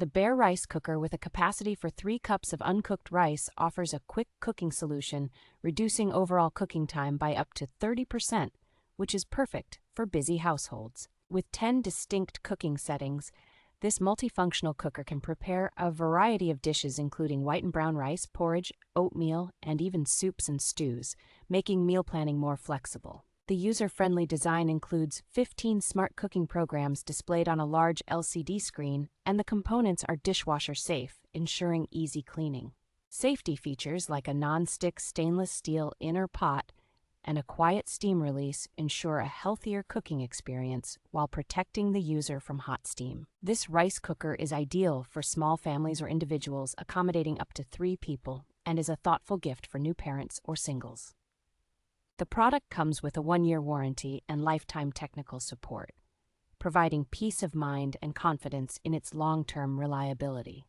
The Bare Rice Cooker with a capacity for 3 cups of uncooked rice offers a quick cooking solution, reducing overall cooking time by up to 30%, which is perfect for busy households. With 10 distinct cooking settings, this multifunctional cooker can prepare a variety of dishes including white and brown rice, porridge, oatmeal, and even soups and stews, making meal planning more flexible. The user-friendly design includes 15 smart cooking programs displayed on a large LCD screen, and the components are dishwasher-safe, ensuring easy cleaning. Safety features like a nonstick stainless steel inner pot and a quiet steam release ensure a healthier cooking experience while protecting the user from hot steam. This rice cooker is ideal for small families or individuals accommodating up to 3 people and is a thoughtful gift for new parents or singles. The product comes with a 1-year warranty and lifetime technical support, providing peace of mind and confidence in its long-term reliability.